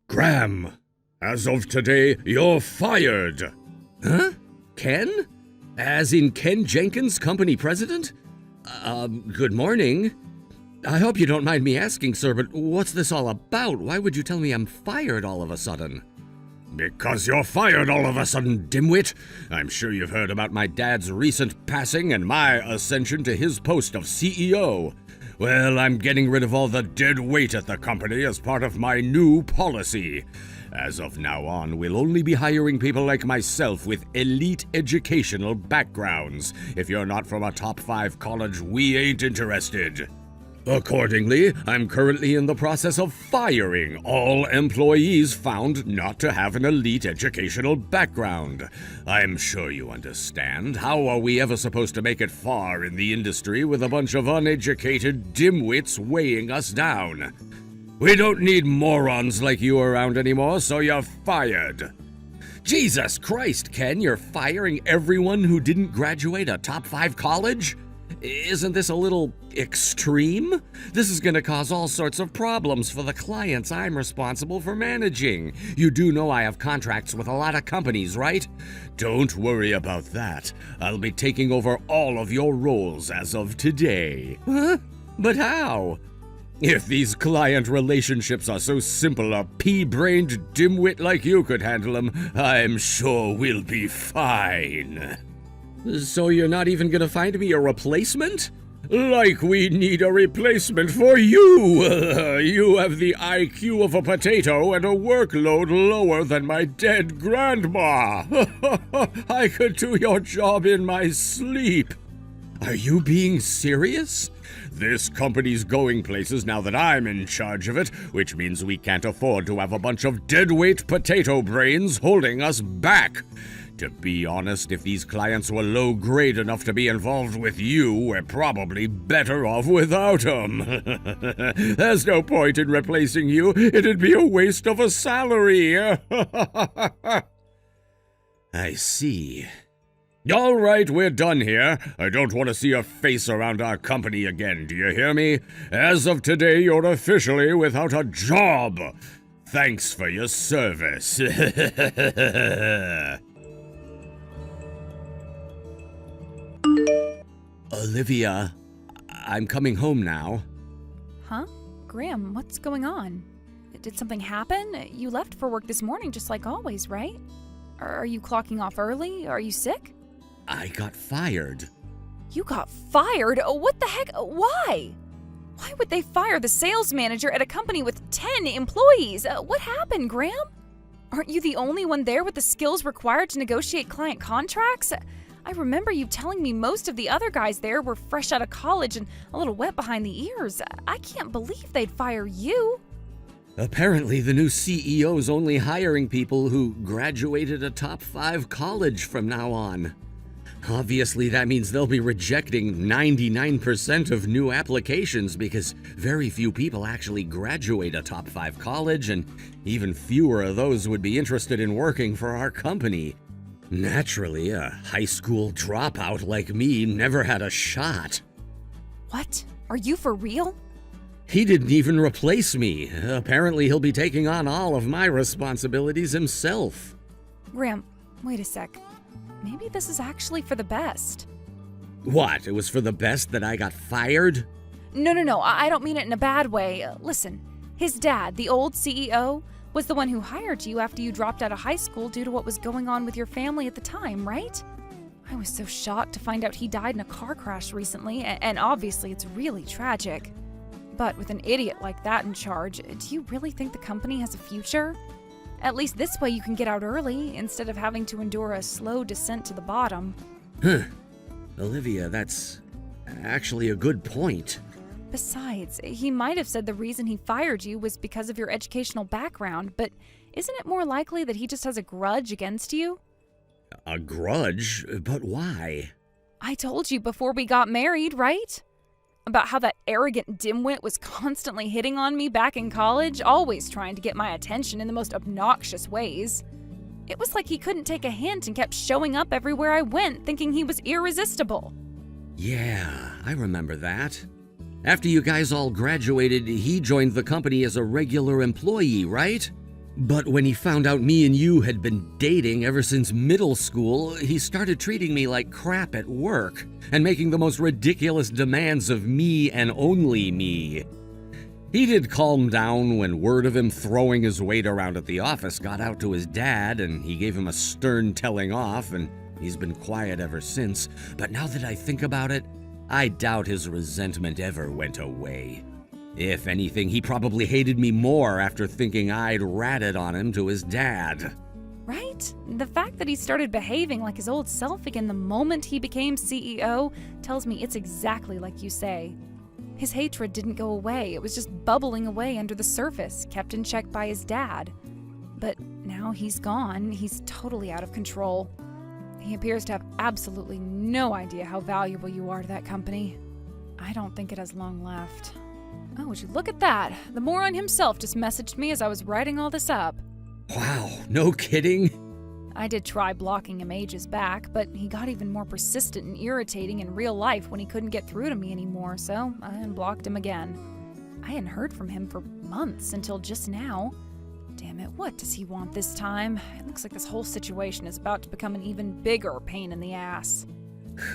Graham, as of today, you're fired. Huh? Ken? As in Ken Jenkins, company president? Good morning. I hope you don't mind me asking, sir, but what's this all about? Why would you tell me I'm fired all of a sudden? Because you're fired all of a sudden, dimwit. I'm sure you've heard about my dad's recent passing and my ascension to his post of CEO. Well, I'm getting rid of all the dead weight at the company as part of my new policy. As of now on, we'll only be hiring people like myself with elite educational backgrounds. If you're not from a top 5 college, we ain't interested. Accordingly, I'm currently in the process of firing all employees found not to have an elite educational background. I'm sure you understand. How are we ever supposed to make it far in the industry with a bunch of uneducated dimwits weighing us down? We don't need morons like you around anymore, so you're fired. Jesus Christ, Ken, you're firing everyone who didn't graduate a top 5 college? Isn't this a little extreme? This is going to cause all sorts of problems for the clients I'm responsible for managing. You do know I have contracts with a lot of companies, right? Don't worry about that. I'll be taking over all of your roles as of today. Huh? But how? If these client relationships are so simple a pea-brained dimwit like you could handle them, I'm sure we'll be fine. So you're not even gonna find me a replacement? Like we need a replacement for you! You have the IQ of a potato and a workload lower than my dead grandma! I could do your job in my sleep! Are you being serious? This company's going places now that I'm in charge of it, which means we can't afford to have a bunch of deadweight potato brains holding us back. To be honest, if these clients were low-grade enough to be involved with you, we're probably better off without them. There's no point in replacing you. It'd be a waste of a salary. I see. All right, we're done here. I don't want to see your face around our company again, do you hear me? As of today, you're officially without a job. Thanks for your service. Olivia, I'm coming home now. Huh? Graham, what's going on? Did something happen? You left for work this morning just like always, right? Are you clocking off early? Are you sick? I got fired. You got fired? What the heck? Why? Why would they fire the sales manager at a company with 10 employees? What happened, Graham? Aren't you the only one there with the skills required to negotiate client contracts? I remember you telling me most of the other guys there were fresh out of college and a little wet behind the ears. I can't believe they'd fire you. Apparently, the new CEO's only hiring people who graduated a top 5 college from now on. Obviously, that means they'll be rejecting 99% of new applications because very few people actually graduate a top 5 college, and even fewer of those would be interested in working for our company. Naturally, a high school dropout like me never had a shot. What? Are you for real? He didn't even replace me. Apparently, he'll be taking on all of my responsibilities himself. Graham, wait a sec. Maybe this is actually for the best. What? It was for the best that I got fired? No. I don't mean it in a bad way. Listen, his dad, the old CEO, was the one who hired you after you dropped out of high school due to what was going on with your family at the time, right? I was so shocked to find out he died in a car crash recently, and obviously it's really tragic. But with an idiot like that in charge, do you really think the company has a future? At least this way you can get out early, instead of having to endure a slow descent to the bottom. Olivia, that's actually a good point. Besides, he might have said the reason he fired you was because of your educational background, but isn't it more likely that he just has a grudge against you? A grudge? But why? I told you before we got married, right? About how that arrogant dimwit was constantly hitting on me back in college, always trying to get my attention in the most obnoxious ways. It was like he couldn't take a hint and kept showing up everywhere I went, thinking he was irresistible. Yeah, I remember that. After you guys all graduated, he joined the company as a regular employee, right? But when he found out me and you had been dating ever since middle school, he started treating me like crap at work and making the most ridiculous demands of me and only me. He did calm down when word of him throwing his weight around at the office got out to his dad, and he gave him a stern telling off, and he's been quiet ever since. But now that I think about it, I doubt his resentment ever went away. If anything, he probably hated me more after thinking I'd ratted on him to his dad. Right? The fact that he started behaving like his old self again the moment he became CEO tells me it's exactly like you say. His hatred didn't go away. It was just bubbling away under the surface, kept in check by his dad. But now he's gone. He's totally out of control. He appears to have absolutely no idea how valuable you are to that company. I don't think it has long left. Oh, would you look at that? The moron himself just messaged me as I was writing all this up. Wow, no kidding? I did try blocking him ages back, but he got even more persistent and irritating in real life when he couldn't get through to me anymore, so I unblocked him again. I hadn't heard from him for months until just now. Damn it, what does he want this time? It looks like this whole situation is about to become an even bigger pain in the ass.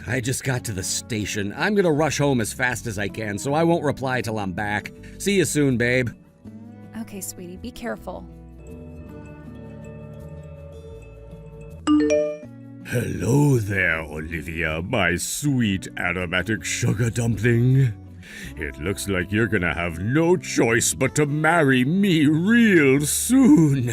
I just got to the station. I'm gonna rush home as fast as I can, so I won't reply till I'm back. See you soon, babe. Okay, sweetie, be careful. Hello there, Olivia, my sweet aromatic sugar dumpling. It looks like you're gonna have no choice but to marry me real soon.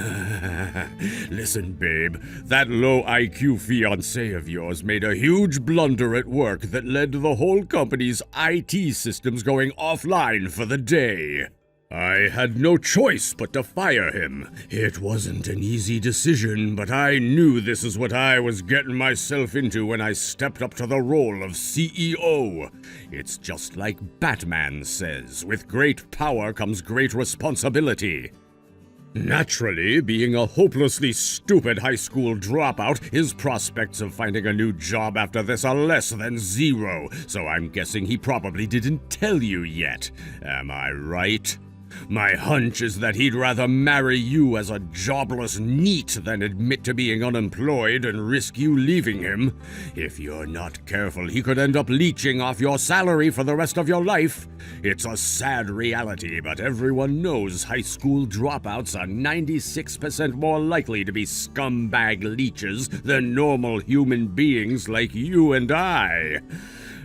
Listen, babe, that low IQ fiancé of yours made a huge blunder at work that led to the whole company's IT systems going offline for the day. I had no choice but to fire him. It wasn't an easy decision, but I knew this is what I was getting myself into when I stepped up to the role of CEO. It's just like Batman says, with great power comes great responsibility. Naturally, being a hopelessly stupid high school dropout, his prospects of finding a new job after this are less than zero, so I'm guessing he probably didn't tell you yet. Am I right? My hunch is that he'd rather marry you as a jobless NEET than admit to being unemployed and risk you leaving him. If you're not careful, he could end up leeching off your salary for the rest of your life. It's a sad reality, but everyone knows high school dropouts are 96% more likely to be scumbag leeches than normal human beings like you and I.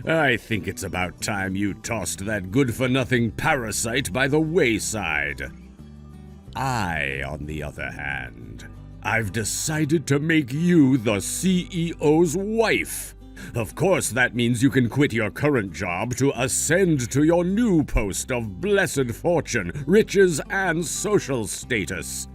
I think it's about time you tossed that good-for-nothing parasite by the wayside. I, on the other hand, I've decided to make you the CEO's wife. Of course, that means you can quit your current job to ascend to your new post of blessed fortune, riches, and social status.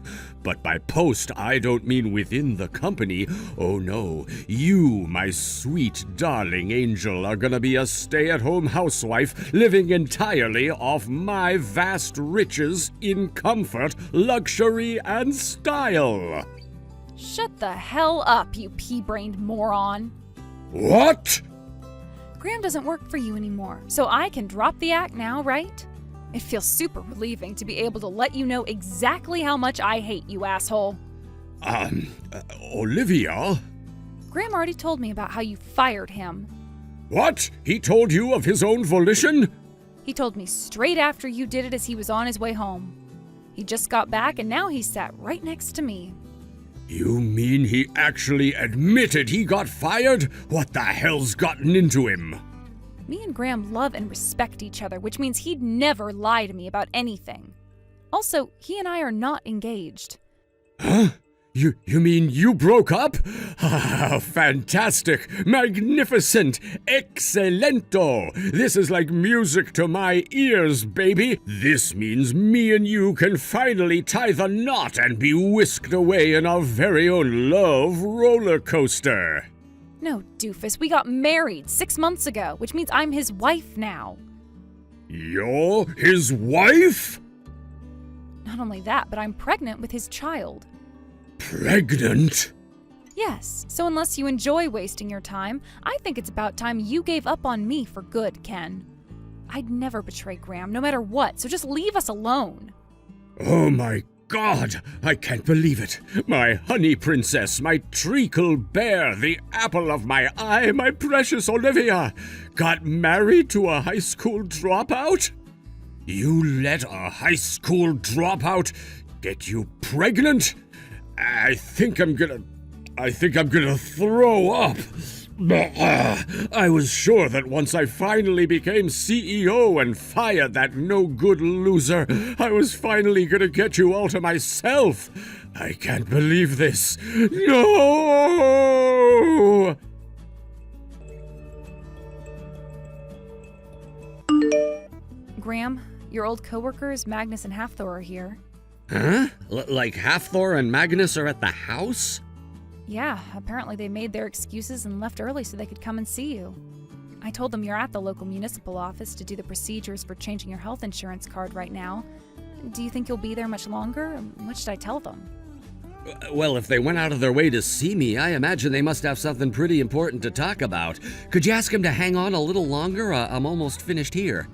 But by post, I don't mean within the company. Oh no, you, my sweet darling angel, are gonna be a stay-at-home housewife living entirely off my vast riches in comfort, luxury, and style. Shut the hell up, you pea-brained moron. What? Graham doesn't work for you anymore, so I can drop the act now, right? It feels super relieving to be able to let you know exactly how much I hate you, asshole. Olivia? Graham already told me about how you fired him. What? He told you of his own volition? He told me straight after you did it as he was on his way home. He just got back and now he sat right next to me. You mean he actually admitted he got fired? What the hell's gotten into him? Me and Graham love and respect each other, which means he'd never lie to me about anything. Also, he and I are not engaged. Huh? You mean you broke up? Ah, fantastic, magnificent, excelento. This is like music to my ears, baby. This means me and you can finally tie the knot and be whisked away in our very own love roller coaster. No, doofus, we got married 6 months ago, which means I'm his wife now. You're his wife? Not only that, but I'm pregnant with his child. Pregnant? Yes, so unless you enjoy wasting your time, I think it's about time you gave up on me for good, Ken. I'd never betray Graham, no matter what, so just leave us alone. Oh my God, I can't believe it. My honey princess, my treacle bear, the apple of my eye, my precious Olivia, got married to a high school dropout? You let a high school dropout get you pregnant? I think I'm gonna throw up. I was sure that once I finally became CEO and fired that no-good loser, I was finally gonna get you all to myself. I can't believe this. No! Graham, your old coworkers, Magnus and Hafthor, are here. Huh? Like Hafthor and Magnus are at the house? Yeah, apparently they made their excuses and left early so they could come and see you. I told them you're at the local municipal office to do the procedures for changing your health insurance card right now. Do you think you'll be there much longer? What should I tell them? Well, if they went out of their way to see me, I imagine they must have something pretty important to talk about. Could you ask them to hang on a little longer? I'm almost finished here.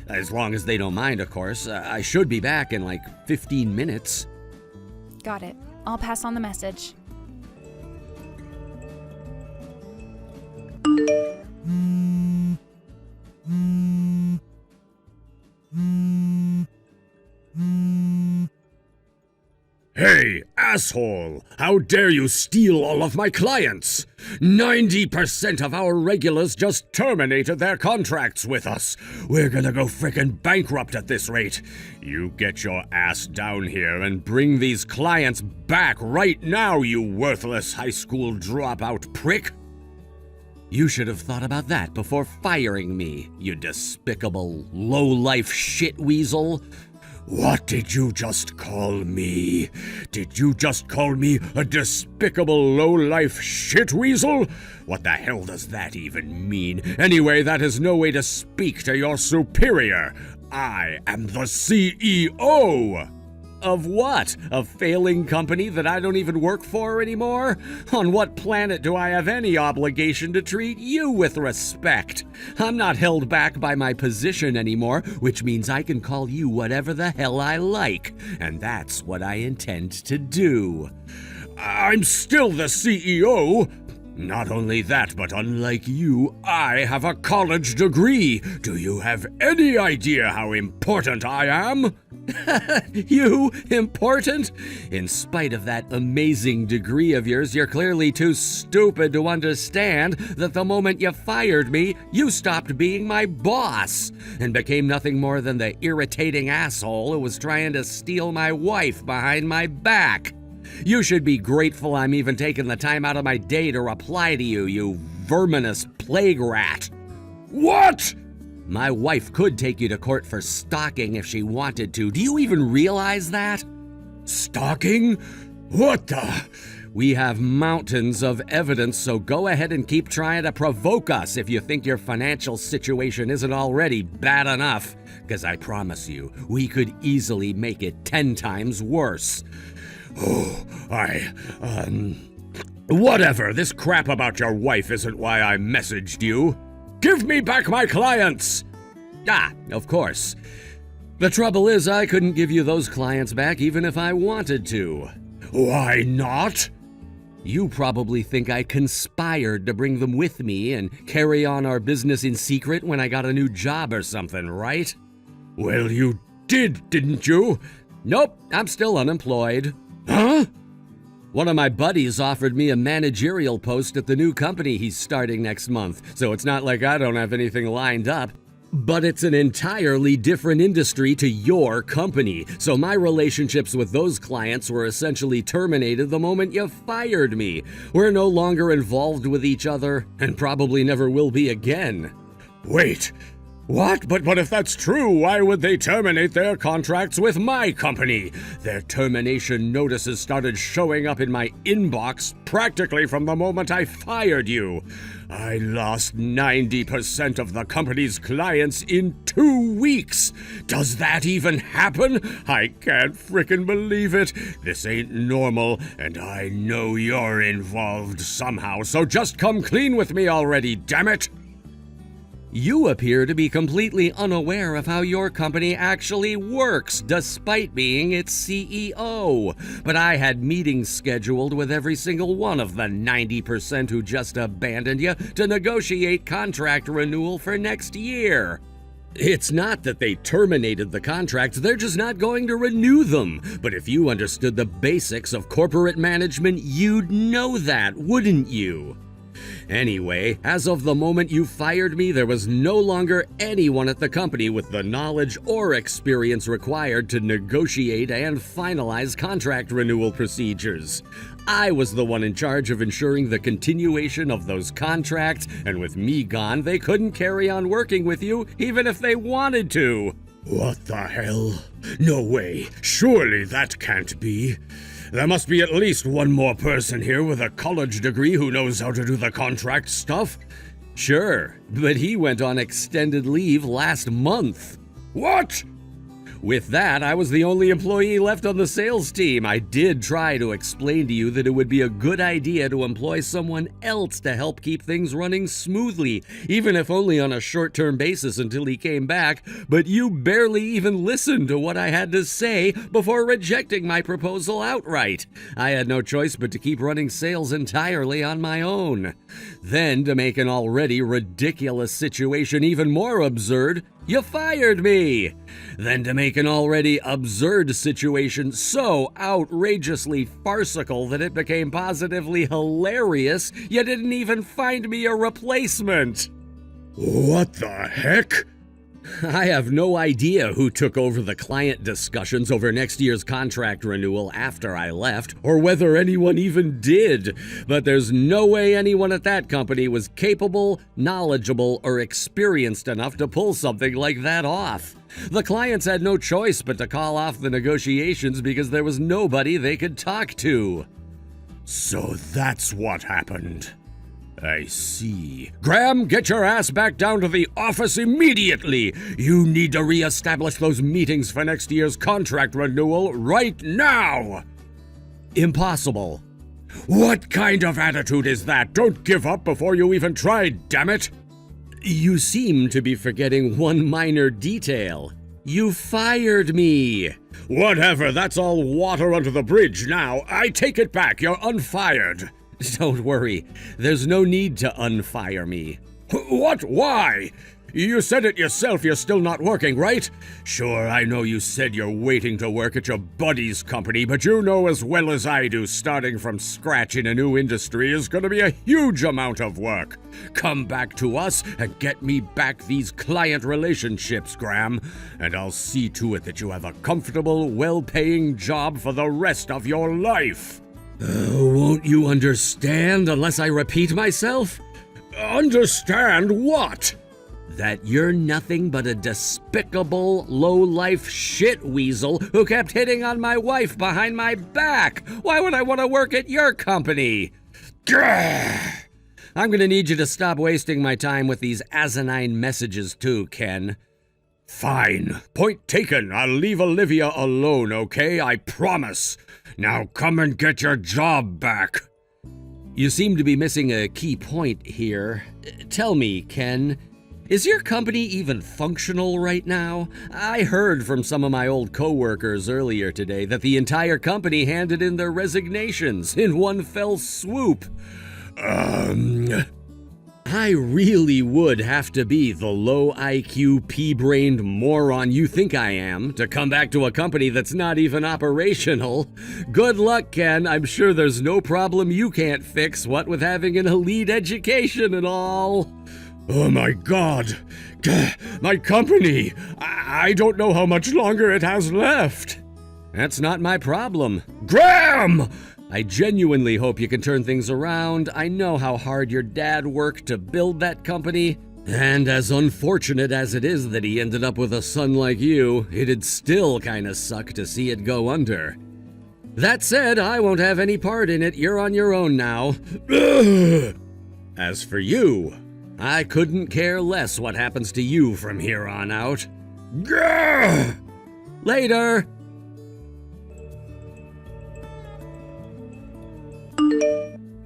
As long as they don't mind, of course. I should be back in like 15 minutes. Got it. I'll pass on the message. Hey, asshole! How dare you steal all of my clients? 90% of our regulars just terminated their contracts with us. We're gonna go frickin' bankrupt at this rate. You get your ass down here and bring these clients back right now, you worthless high school dropout prick. You should have thought about that before firing me, you despicable, low-life shitweasel. What did you just call me? Did you just call me a despicable low-life shitweasel? What the hell does that even mean? Anyway, that is no way to speak to your superior. I am the CEO. Of what? A failing company that I don't even work for anymore? On what planet do I have any obligation to treat you with respect? I'm not held back by my position anymore, which means I can call you whatever the hell I like, and that's what I intend to do. I'm still the CEO. Not only that, but unlike you, I have a college degree. Do you have any idea how important I am? You important? In spite of that amazing degree of yours, you're clearly too stupid to understand that the moment you fired me, you stopped being my boss and became nothing more than the irritating asshole who was trying to steal my wife behind my back. You should be grateful I'm even taking the time out of my day to reply to you, you verminous plague rat. What? My wife could take you to court for stalking if she wanted to. Do you even realize that? Stalking? What the? We have mountains of evidence, so go ahead and keep trying to provoke us if you think your financial situation isn't already bad enough. Because I promise you, we could easily make it 10 times worse. Oh, whatever. This crap about your wife isn't why I messaged you. Give me back my clients! Ah, of course. The trouble is, I couldn't give you those clients back even if I wanted to. Why not? You probably think I conspired to bring them with me and carry on our business in secret when I got a new job or something, right? Well, you did, didn't you? Nope, I'm still unemployed. Huh? One of my buddies offered me a managerial post at the new company he's starting next month, so it's not like I don't have anything lined up. But it's an entirely different industry to your company, so my relationships with those clients were essentially terminated the moment you fired me. We're no longer involved with each other, and probably never will be again. Wait. What? But if that's true, why would they terminate their contracts with my company? Their termination notices started showing up in my inbox practically from the moment I fired you. I lost 90% of the company's clients in 2 weeks. Does that even happen? I can't frickin' believe it. This ain't normal, and I know you're involved somehow, so just come clean with me already, damn it! You appear to be completely unaware of how your company actually works, despite being its CEO. But I had meetings scheduled with every single one of the 90% who just abandoned you to negotiate contract renewal for next year. It's not that they terminated the contracts, they're just not going to renew them. But if you understood the basics of corporate management, you'd know that, wouldn't you? Anyway, as of the moment you fired me, there was no longer anyone at the company with the knowledge or experience required to negotiate and finalize contract renewal procedures. I was the one in charge of ensuring the continuation of those contracts, and with me gone, they couldn't carry on working with you even if they wanted to. What the hell? No way. Surely that can't be. There must be at least one more person here with a college degree who knows how to do the contract stuff. Sure, but he went on extended leave last month. What? With that, I was the only employee left on the sales team. I did try to explain to you that it would be a good idea to employ someone else to help keep things running smoothly, even if only on a short-term basis until he came back, but you barely even listened to what I had to say before rejecting my proposal outright. I had no choice but to keep running sales entirely on my own. Then, to make an already ridiculous situation even more absurd, you fired me! Then to make an already absurd situation so outrageously farcical that it became positively hilarious, you didn't even find me a replacement! What the heck? I have no idea who took over the client discussions over next year's contract renewal after I left, or whether anyone even did, but there's no way anyone at that company was capable, knowledgeable, or experienced enough to pull something like that off. The clients had no choice but to call off the negotiations because there was nobody they could talk to. So that's what happened. I see. Graham, get your ass back down to the office immediately! You need to re-establish those meetings for next year's contract renewal right now! Impossible. What kind of attitude is that? Don't give up before you even try, damn it! You seem to be forgetting one minor detail. You fired me! Whatever, that's all water under the bridge now. I take it back, you're unfired. Don't worry, there's no need to unfire me. What? Why? You said it yourself, you're still not working, right? Sure, I know you said you're waiting to work at your buddy's company, but you know as well as I do starting from scratch in a new industry is going to be a huge amount of work. Come back to us and get me back these client relationships, Graham, and I'll see to it that you have a comfortable, well-paying job for the rest of your life. Won't you understand unless I repeat myself? Understand what? That you're nothing but a despicable, low-life shit weasel who kept hitting on my wife behind my back. Why would I want to work at your company? Grr! I'm gonna need you to stop wasting my time with these asinine messages too, Ken. Fine. Point taken. I'll leave Olivia alone, okay? I promise. Now come and get your job back. You seem to be missing a key point here. Tell me, Ken, is your company even functional right now? I heard from some of my old coworkers earlier today that the entire company handed in their resignations in one fell swoop. I really would have to be the low IQ, pea-brained moron you think I am to come back to a company that's not even operational. Good luck, Ken. I'm sure there's no problem you can't fix, what with having an elite education and all. Oh my God. My company. I don't know how much longer it has left. That's not my problem. Graham! I genuinely hope you can turn things around. I know how hard your dad worked to build that company, and as unfortunate as it is that he ended up with a son like you, it'd still kinda suck to see it go under. That said, I won't have any part in it. You're on your own now. As for you, I couldn't care less what happens to you from here on out. Later!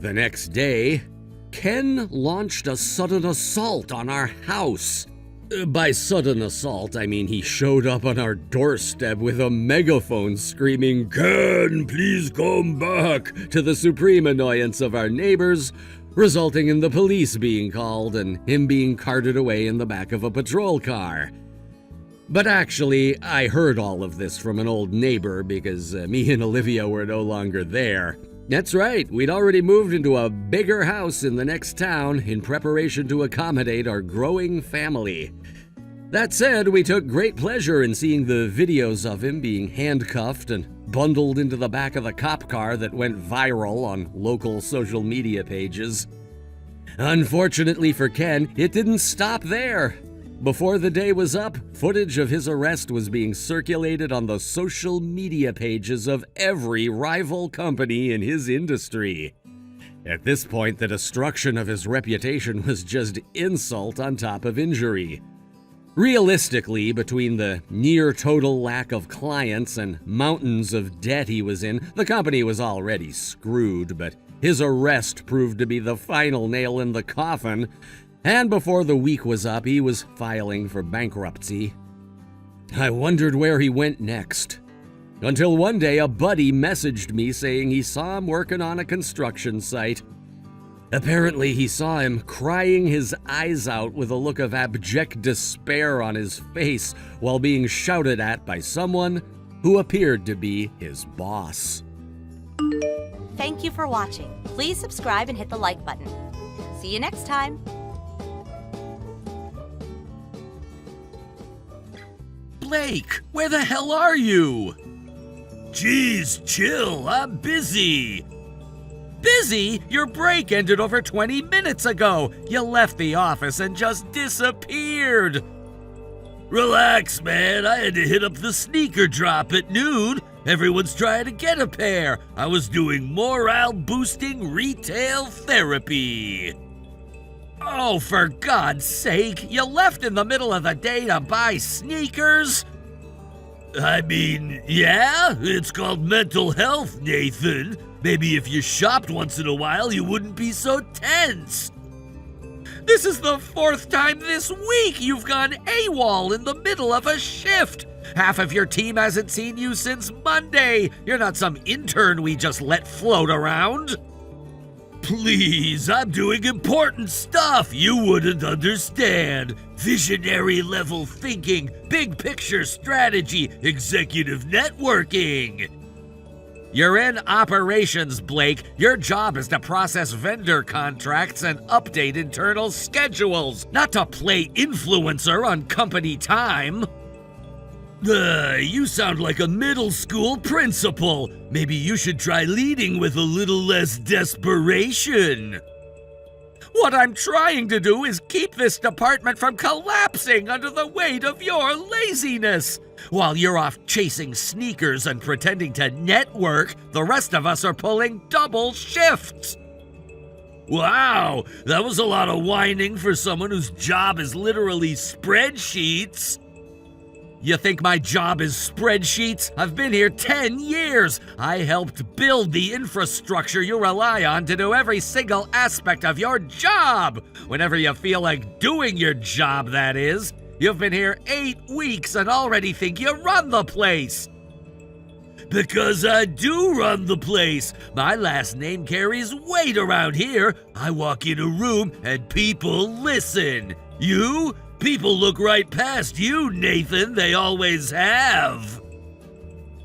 The next day, Ken launched a sudden assault on our house. By sudden assault, I mean he showed up on our doorstep with a megaphone screaming, "Ken, please come back," to the supreme annoyance of our neighbors, resulting in the police being called and him being carted away in the back of a patrol car. But actually, I heard all of this from an old neighbor because me and Olivia were no longer there. That's right, we'd already moved into a bigger house in the next town in preparation to accommodate our growing family. That said, we took great pleasure in seeing the videos of him being handcuffed and bundled into the back of the cop car that went viral on local social media pages. Unfortunately for Ken, it didn't stop there. Before the day was up, footage of his arrest was being circulated on the social media pages of every rival company in his industry. At this point, the destruction of his reputation was just insult on top of injury. Realistically, between the near total lack of clients and mountains of debt he was in, the company was already screwed, but his arrest proved to be the final nail in the coffin. And before the week was up, he was filing for bankruptcy. I wondered where he went next. Until one day, a buddy messaged me saying he saw him working on a construction site. Apparently, he saw him crying his eyes out with a look of abject despair on his face while being shouted at by someone who appeared to be his boss. Thank you for watching. Please subscribe and hit the like button. See you next time. Blake, where the hell are you? Jeez, chill, I'm busy. Busy? Your break ended over 20 minutes ago. You left the office and just disappeared. Relax, man, I had to hit up the sneaker drop at noon. Everyone's trying to get a pair. I was doing morale-boosting retail therapy. Oh, for God's sake, you left in the middle of the day to buy sneakers? I mean, yeah, it's called mental health, Nathan. Maybe if you shopped once in a while, you wouldn't be so tense. This is the 4th time this week you've gone AWOL in the middle of a shift. Half of your team hasn't seen you since Monday. You're not some intern we just let float around. Please, I'm doing important stuff you wouldn't understand. Visionary level thinking, big picture strategy, executive networking. You're in operations, Blake. Your job is to process vendor contracts and update internal schedules, not to play influencer on company time. You sound like a middle school principal. Maybe you should try leading with a little less desperation. What I'm trying to do is keep this department from collapsing under the weight of your laziness. While you're off chasing sneakers and pretending to network, the rest of us are pulling double shifts. Wow, that was a lot of whining for someone whose job is literally spreadsheets. You think my job is spreadsheets? I've been here 10 years. I helped build the infrastructure you rely on to do every single aspect of your job. Whenever you feel like doing your job, that is. You've been here 8 weeks and already think you run the place. Because I do run the place. My last name carries weight around here. I walk in a room and people listen. You? People look right past you, Nathan. They always have.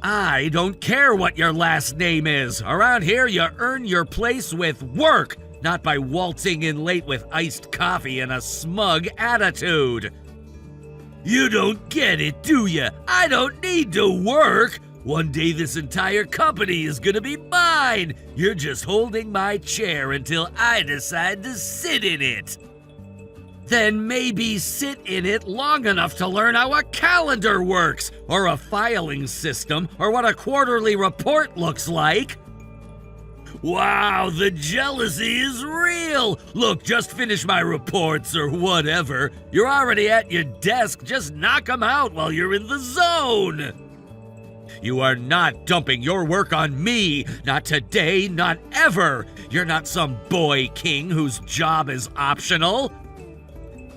I don't care what your last name is. Around here, you earn your place with work, not by waltzing in late with iced coffee and a smug attitude. You don't get it, do you? I don't need to work. One day this entire company is gonna be mine. You're just holding my chair until I decide to sit in it. Then maybe sit in it long enough to learn how a calendar works, or a filing system, or what a quarterly report looks like. Wow, the jealousy is real. Look, just finish my reports or whatever. You're already at your desk. Just knock them out while you're in the zone. You are not dumping your work on me. Not today, not ever. You're not some boy king whose job is optional.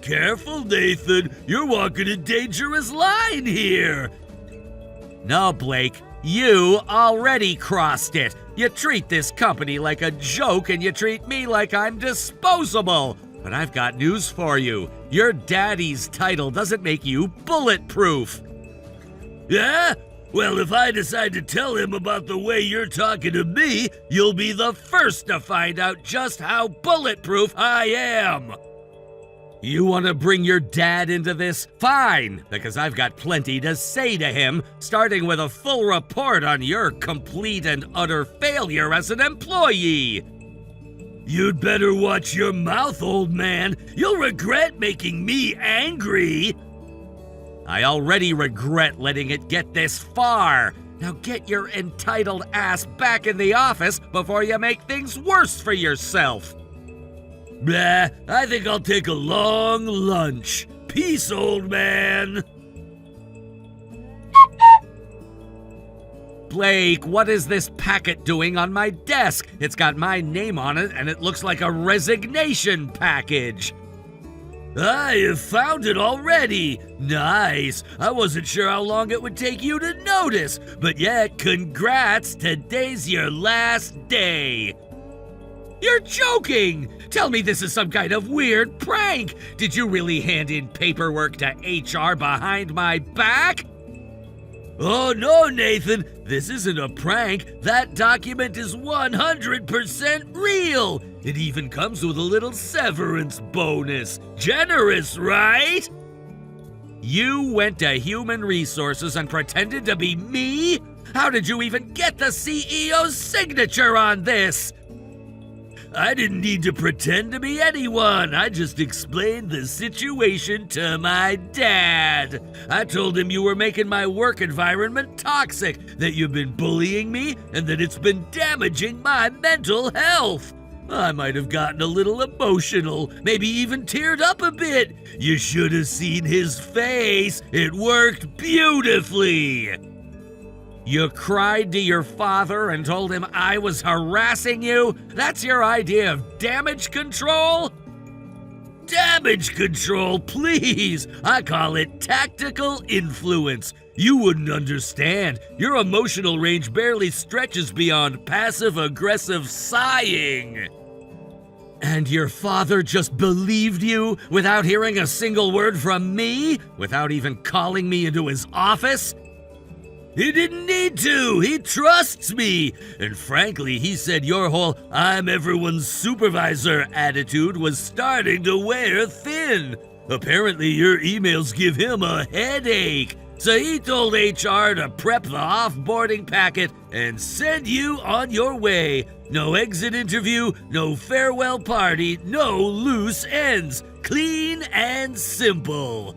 Careful, Nathan. You're walking a dangerous line here. No, Blake. You already crossed it. You treat this company like a joke and you treat me like I'm disposable. But I've got news for you. Your daddy's title doesn't make you bulletproof. Yeah? Well, if I decide to tell him about the way you're talking to me, you'll be the first to find out just how bulletproof I am. You want to bring your dad into this? Fine, because I've got plenty to say to him, starting with a full report on your complete and utter failure as an employee. You'd better watch your mouth, old man. You'll regret making me angry. I already regret letting it get this far. Now get your entitled ass back in the office before you make things worse for yourself. Blah, I think I'll take a long lunch. Peace, old man. Blake, what is this packet doing on my desk? It's got my name on it, and it looks like a resignation package. I have found it already. Nice. I wasn't sure how long it would take you to notice, but yeah, congrats. Today's your last day. You're joking! Tell me this is some kind of weird prank! Did you really hand in paperwork to HR behind my back? Oh no, Nathan! This isn't a prank. That document is 100% real! It even comes with a little severance bonus. Generous, right? You went to Human Resources and pretended to be me? How did you even get the CEO's signature on this? I didn't need to pretend to be anyone. I just explained the situation to my dad. I told him you were making my work environment toxic, that you've been bullying me, and that it's been damaging my mental health. I might have gotten a little emotional, maybe even teared up a bit. You should have seen his face. It worked beautifully. You cried to your father and told him I was harassing you? That's your idea of damage control? Damage control, please! I call it tactical influence. You wouldn't understand. Your emotional range barely stretches beyond passive-aggressive sighing. And your father just believed you without hearing a single word from me? Without even calling me into his office? He didn't need to. He trusts me. And frankly, he said your whole I'm everyone's supervisor attitude was starting to wear thin. Apparently, your emails give him a headache. So he told HR to prep the off-boarding packet and send you on your way. No exit interview, no farewell party, no loose ends. Clean and simple.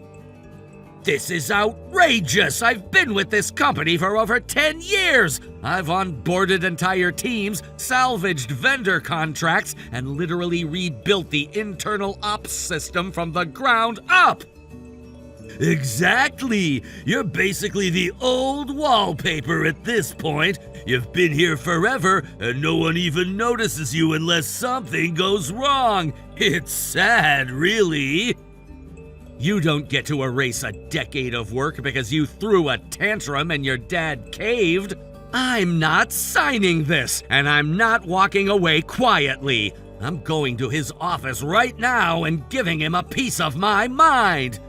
This is outrageous! I've been with this company for over 10 years! I've onboarded entire teams, salvaged vendor contracts, and literally rebuilt the internal ops system from the ground up! Exactly! You're basically the old wallpaper at this point. You've been here forever, and no one even notices you unless something goes wrong. It's sad, really. You don't get to erase a decade of work because you threw a tantrum and your dad caved. I'm not signing this, and I'm not walking away quietly. I'm going to his office right now and giving him a piece of my mind.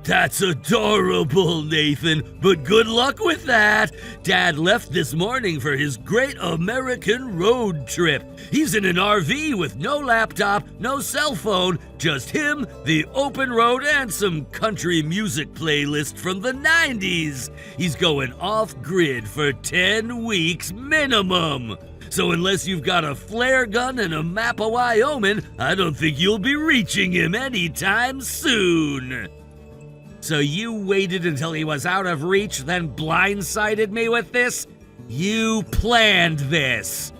That's adorable, Nathan, but good luck with that. Dad left this morning for his great American road trip. He's in an RV with no laptop, no cell phone, just him, the open road, and some country music playlist from the 90s. He's going off-grid for 10 weeks minimum. So unless you've got a flare gun and a map of Wyoming, I don't think you'll be reaching him anytime soon. So you waited until he was out of reach, then blindsided me with this? You planned this.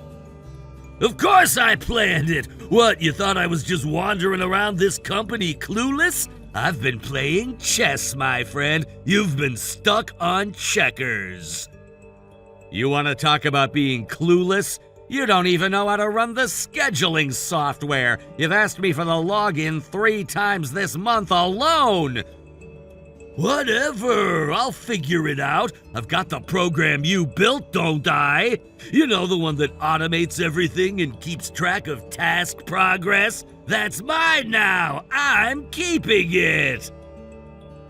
Of course I planned it. What, you thought I was just wandering around this company clueless? I've been playing chess, my friend. You've been stuck on checkers. You want to talk about being clueless? You don't even know how to run the scheduling software. You've asked me for the login 3 times this month alone. Whatever, I'll figure it out. I've got the program you built, don't I? You know, the one that automates everything and keeps track of task progress? That's mine now. I'm keeping it.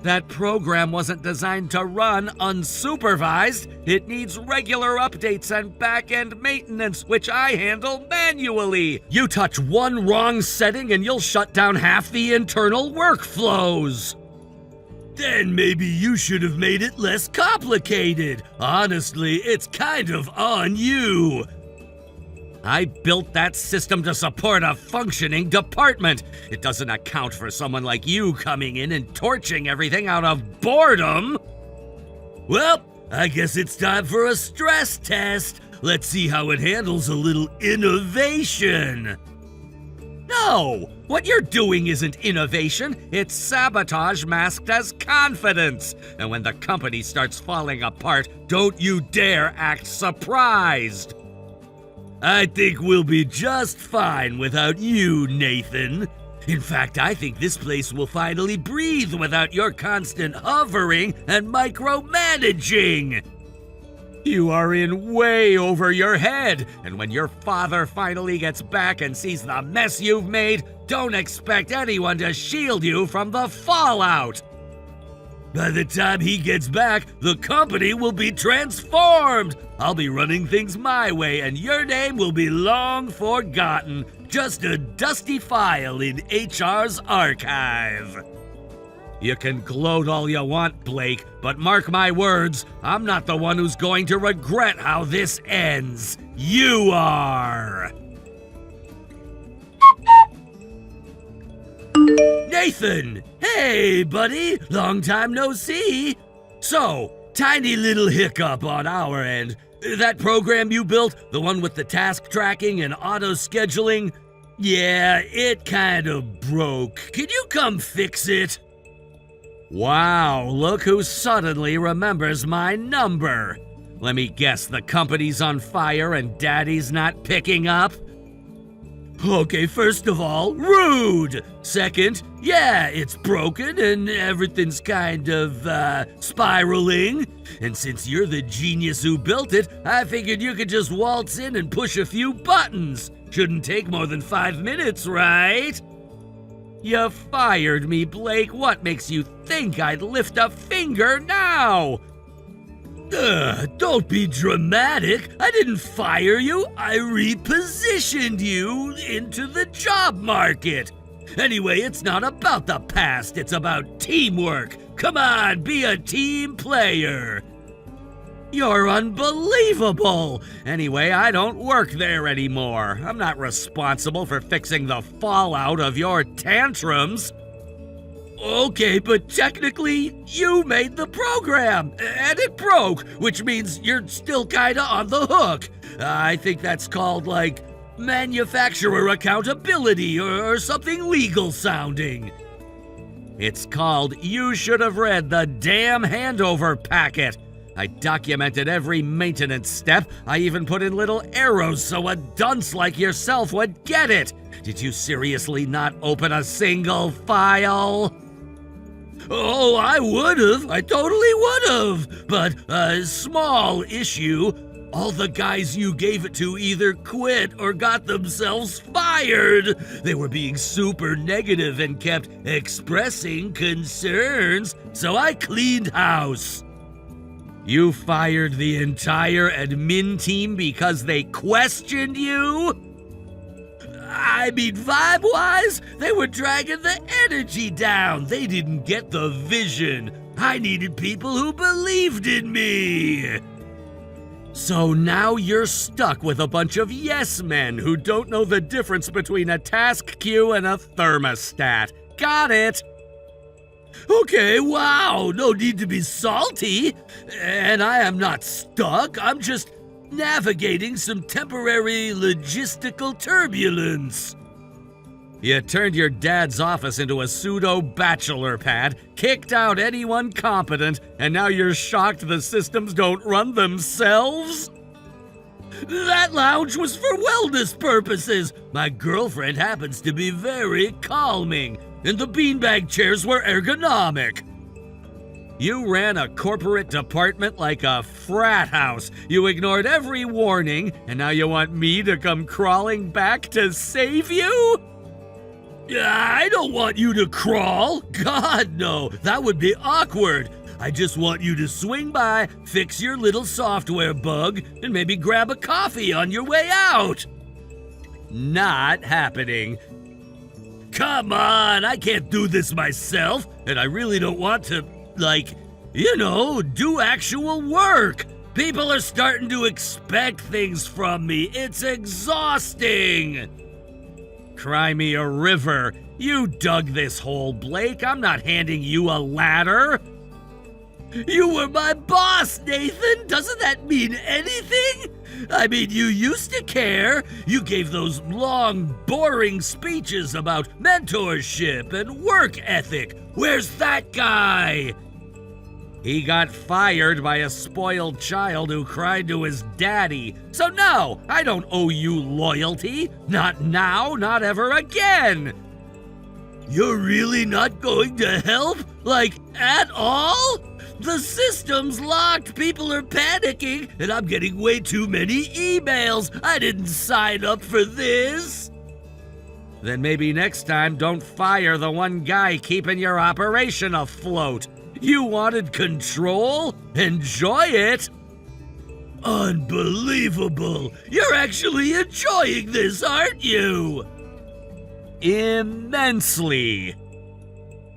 That program wasn't designed to run unsupervised. It needs regular updates and back-end maintenance, which I handle manually. You touch one wrong setting and you'll shut down half the internal workflows. Then maybe you should have made it less complicated. Honestly, it's kind of on you. I built that system to support a functioning department. It doesn't account for someone like you coming in and torching everything out of boredom. Well, I guess it's time for a stress test. Let's see how it handles a little innovation. No! What you're doing isn't innovation, it's sabotage masked as confidence. And when the company starts falling apart, don't you dare act surprised. I think we'll be just fine without you, Nathan. In fact, I think this place will finally breathe without your constant hovering and micromanaging. You are in way over your head, and when your father finally gets back and sees the mess you've made, don't expect anyone to shield you from the fallout. By the time he gets back, the company will be transformed. I'll be running things my way, and your name will be long forgotten. Just a dusty file in HR's archive. You can gloat all you want, Blake, but mark my words, I'm not the one who's going to regret how this ends. You are! Nathan! Hey, buddy! Long time no see! So, tiny little hiccup on our end. That program you built, the one with the task tracking and auto-scheduling, yeah, it kind of broke. Can you come fix it? Wow, look who suddenly remembers my number. Let me guess, the company's on fire and Daddy's not picking up? Okay, first of all, rude. Second, yeah, it's broken and everything's kind of, spiraling. And since you're the genius who built it, I figured you could just waltz in and push a few buttons. Shouldn't take more than 5 minutes, right? You fired me, Blake. What makes you think I'd lift a finger now? Don't be dramatic. I didn't fire you. I repositioned you into the job market. Anyway, it's not about the past. It's about teamwork. Come on, be a team player. You're unbelievable. Anyway, I don't work there anymore. I'm not responsible for fixing the fallout of your tantrums. Okay, but technically, you made the program, and it broke, which means you're still kinda on the hook. I think that's called, like, manufacturer accountability or something legal sounding. It's called You Should Have Read the Damn Handover Packet. I documented every maintenance step. I even put in little arrows so a dunce like yourself would get it. Did you seriously not open a single file? Oh, I would've. I totally would've. But a small issue. All the guys you gave it to either quit or got themselves fired. They were being super negative and kept expressing concerns, so I cleaned house. You fired the entire admin team because they questioned you? I mean, vibe-wise, they were dragging the energy down. They didn't get the vision. I needed people who believed in me. So now you're stuck with a bunch of yes men who don't know the difference between a task queue and a thermostat. Got it? Okay, wow, no need to be salty. And I am not stuck, I'm just navigating some temporary logistical turbulence. You turned your dad's office into a pseudo-bachelor pad, kicked out anyone competent, and now you're shocked the systems don't run themselves? That lounge was for wellness purposes. My girlfriend happens to be very calming, and the beanbag chairs were ergonomic. You ran a corporate department like a frat house. You ignored every warning, and now you want me to come crawling back to save you? I don't want you to crawl. God, no. That would be awkward. I just want you to swing by, fix your little software bug, and maybe grab a coffee on your way out. Not happening. Come on, I can't do this myself, and I really don't want to, do actual work. People are starting to expect things from me. It's exhausting. Cry me a river. You dug this hole, Blake. I'm not handing you a ladder. You were my boss, Nathan. Doesn't that mean anything? I mean, you used to care. You gave those long, boring speeches about mentorship and work ethic. Where's that guy? He got fired by a spoiled child who cried to his daddy. So no, I don't owe you loyalty. Not now, not ever again. You're really not going to help? At all? The system's locked, people are panicking, and I'm getting way too many emails. I didn't sign up for this. Then maybe next time don't fire the one guy keeping your operation afloat. You wanted control? Enjoy it! Unbelievable! You're actually enjoying this, aren't you? Immensely.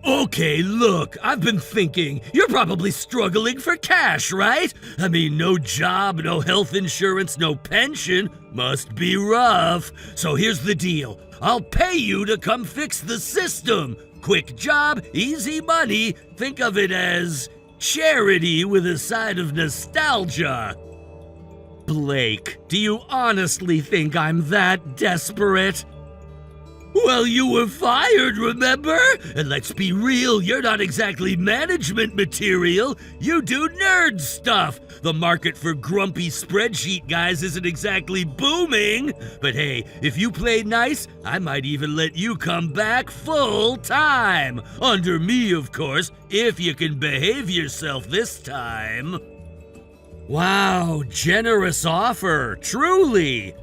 Okay, look, I've been thinking. You're probably struggling for cash, right? I mean, no job, no health insurance, no pension. Must be rough. So here's the deal. I'll pay you to come fix the system. Quick job, easy money. Think of it as charity with a side of nostalgia. Blake, do you honestly think I'm that desperate? Well, you were fired, remember? And let's be real, you're not exactly management material. You do nerd stuff. The market for grumpy spreadsheet guys isn't exactly booming. But hey, if you play nice, I might even let you come back full time. Under me, of course, if you can behave yourself this time. Wow, generous offer, truly.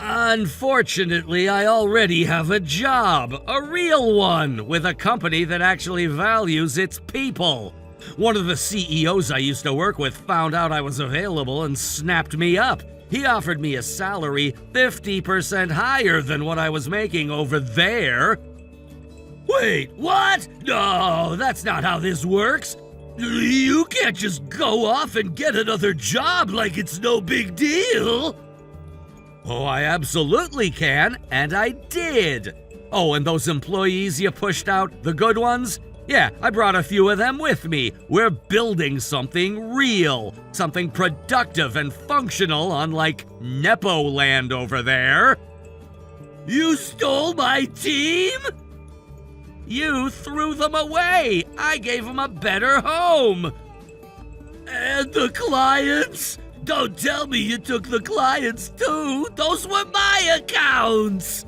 Unfortunately, I already have a job, a real one, with a company that actually values its people. One of the CEOs I used to work with found out I was available and snapped me up. He offered me a salary 50% higher than what I was making over there. Wait, what? No, that's not how this works. You can't just go off and get another job like it's no big deal. Oh, I absolutely can, and I did. Oh, and those employees you pushed out, the good ones? Yeah, I brought a few of them with me. We're building something real, something productive and functional, unlike Nepo land over there. You stole my team? You threw them away. I gave them a better home. And the clients? Don't tell me you took the clients too. Those were my accounts.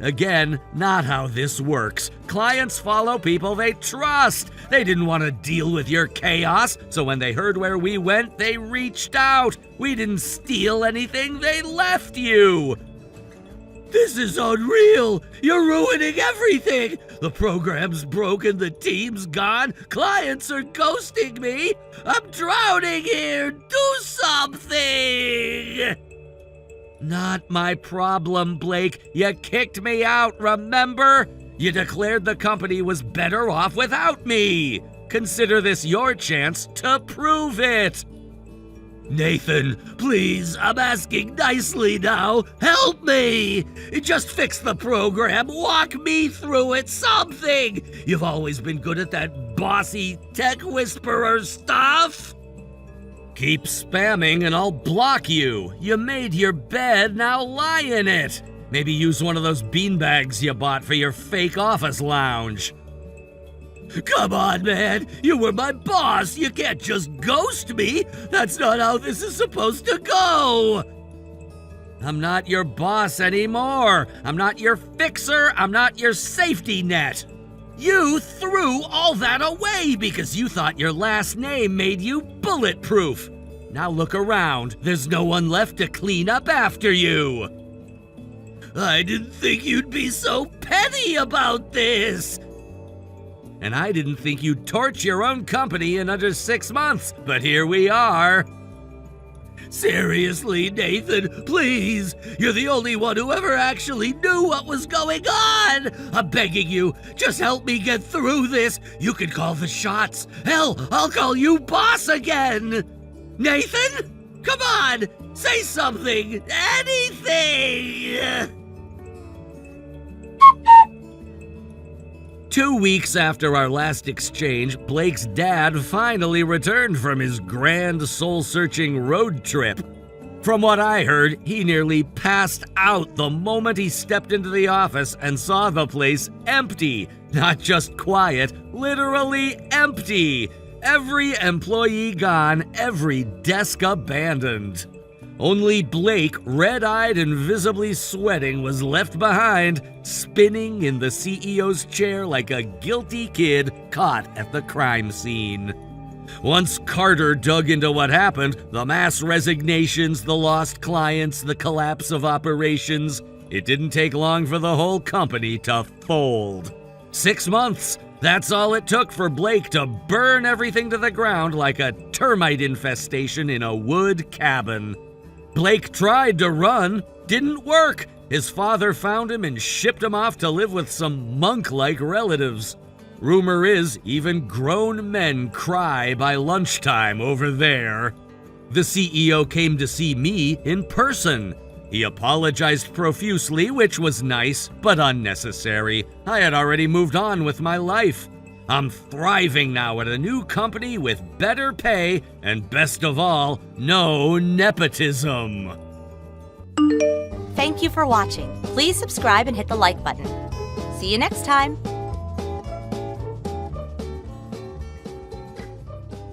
Again, not how this works. Clients follow people they trust. They didn't want to deal with your chaos, so when they heard where we went, they reached out. We didn't steal anything, they left you. This is unreal. You're ruining everything. The program's broken, the team's gone, clients are ghosting me. I'm drowning here. Do something. Not my problem, Blake. You kicked me out, remember? You declared the company was better off without me. Consider this your chance to prove it. Nathan, please, I'm asking nicely now. Help me! Just fix the program, walk me through it, something! You've always been good at that bossy tech whisperer stuff. Keep spamming and I'll block you. You made your bed, now lie in it. Maybe use one of those beanbags you bought for your fake office lounge. Come on, man. You were my boss. You can't just ghost me. That's not how this is supposed to go. I'm not your boss anymore. I'm not your fixer. I'm not your safety net. You threw all that away because you thought your last name made you bulletproof. Now look around. There's no one left to clean up after you. I didn't think you'd be so petty about this. And I didn't think you'd torch your own company in under 6 months, but here we are. Seriously, Nathan, please. You're the only one who ever actually knew what was going on. I'm begging you, just help me get through this. You can call the shots. Hell, I'll call you boss again. Nathan, come on, say something, anything. 2 weeks after our last exchange, Blake's dad finally returned from his grand soul-searching road trip. From what I heard, he nearly passed out the moment he stepped into the office and saw the place empty. Not just quiet, literally empty. Every employee gone, every desk abandoned. Only Blake, red-eyed and visibly sweating, was left behind, spinning in the CEO's chair like a guilty kid caught at the crime scene. Once Carter dug into what happened, the mass resignations, the lost clients, the collapse of operations, it didn't take long for the whole company to fold. 6 months, that's all it took for Blake to burn everything to the ground like a termite infestation in a wood cabin. Blake tried to run, didn't work. His father found him and shipped him off to live with some monk-like relatives. Rumor is, even grown men cry by lunchtime over there. The CEO came to see me in person. He apologized profusely, which was nice, but unnecessary. I had already moved on with my life. I'm thriving now at a new company with better pay and, best of all, no nepotism. Thank you for watching. Please subscribe and hit the like button. See you next time.